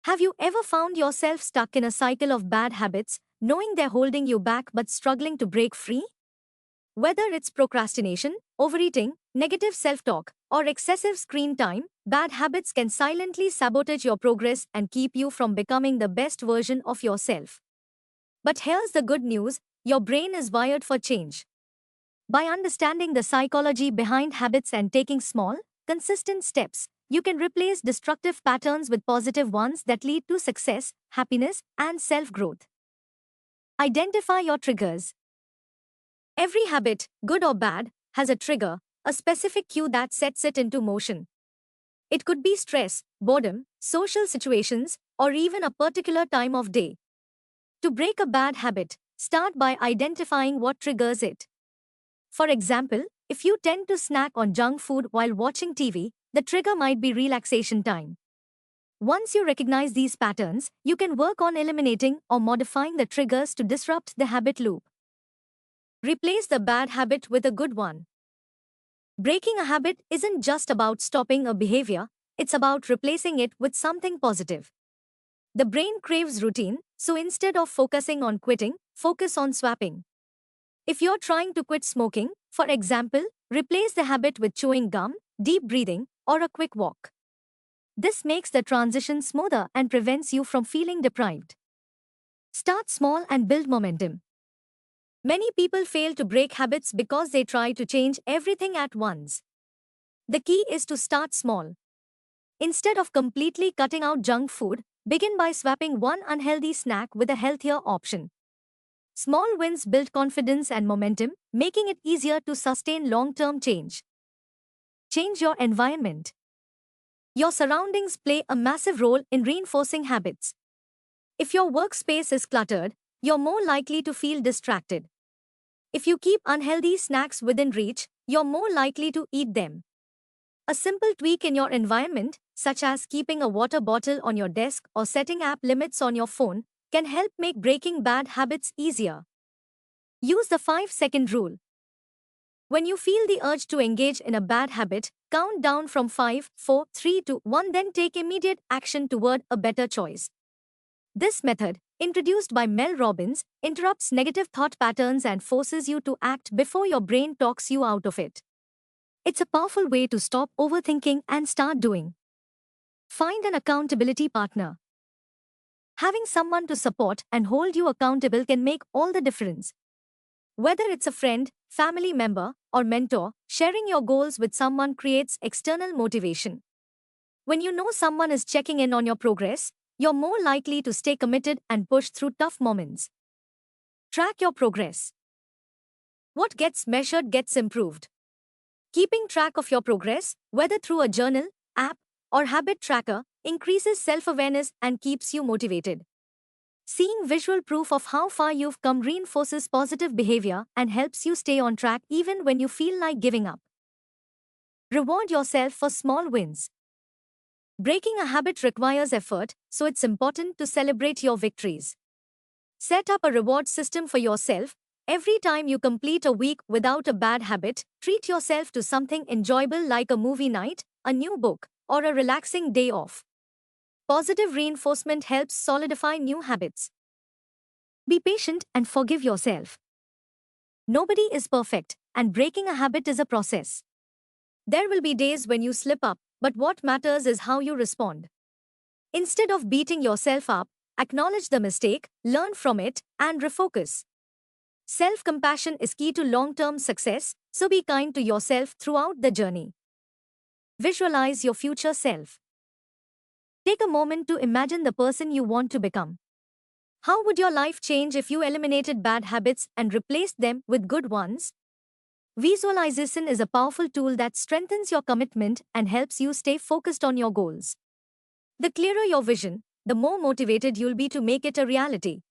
Have you ever found yourself stuck in a cycle of bad habits, knowing they're holding you back but struggling to break free? Whether it's procrastination, overeating, negative self talk, or excessive screen time, bad habits can silently sabotage your progress and keep you from becoming the best version of yourself. But here's the good news, your brain is wired for change. By understanding the psychology behind habits and taking small, consistent steps, you can replace destructive patterns with positive ones that lead to success, happiness, and self growth. Identify your triggers. Every habit, good or bad, has a trigger, a specific cue that sets it into motion. It could be stress, boredom, social situations, or even a particular time of day. To break a bad habit, start by identifying what triggers it. For example, if you tend to snack on junk food while watching TV, the trigger might be relaxation time. Once you recognize these patterns, you can work on eliminating or modifying the triggers to disrupt the habit loop. Replace the bad habit with a good one. Breaking a habit isn't just about stopping a behavior, it's about replacing it with something positive. The brain craves routine, so instead of focusing on quitting, focus on swapping. If you're trying to quit smoking, for example, replace the habit with chewing gum, deep breathing, or a quick walk. This makes the transition smoother and prevents you from feeling deprived. Start small and build momentum. Many people fail to break habits because they try to change everything at once. The key is to start small. Instead of completely cutting out junk food, begin by swapping one unhealthy snack with a healthier option. Small wins build confidence and momentum, making it easier to sustain long-term change. Change your environment. Your surroundings play a massive role in reinforcing habits. If your workspace is cluttered, you're more likely to feel distracted. If you keep unhealthy snacks within reach, you're more likely to eat them. A simple tweak in your environment, such as keeping a water bottle on your desk or setting app limits on your phone, can help make breaking bad habits easier. Use the 5-second rule. When you feel the urge to engage in a bad habit, count down from 5, 4, 3, 2, 1, then take immediate action toward a better choice. This method, introduced by Mel Robbins, interrupts negative thought patterns and forces you to act before your brain talks you out of it. It's a powerful way to stop overthinking and start doing. Find an accountability partner. Having someone to support and hold you accountable can make all the difference. Whether it's a friend, family member, or mentor, sharing your goals with someone creates external motivation. When you know someone is checking in on your progress, you're more likely to stay committed and push through tough moments. Track your progress. What gets measured gets improved. Keeping track of your progress, whether through a journal, app, or habit tracker, increases self-awareness and keeps you motivated. Seeing visual proof of how far you've come reinforces positive behavior and helps you stay on track even when you feel like giving up. Reward yourself for small wins. Breaking a habit requires effort, so it's important to celebrate your victories. Set up a reward system for yourself. Every time you complete a week without a bad habit, treat yourself to something enjoyable like a movie night, a new book, or a relaxing day off. Positive reinforcement helps solidify new habits. Be patient and forgive yourself. Nobody is perfect, and breaking a habit is a process. There will be days when you slip up, but what matters is how you respond. Instead of beating yourself up, acknowledge the mistake, learn from it, and refocus. Self-compassion is key to long-term success, so be kind to yourself throughout the journey. Visualize your future self. Take a moment to imagine the person you want to become. How would your life change if you eliminated bad habits and replaced them with good ones? Visualization is a powerful tool that strengthens your commitment and helps you stay focused on your goals. The clearer your vision, the more motivated you'll be to make it a reality.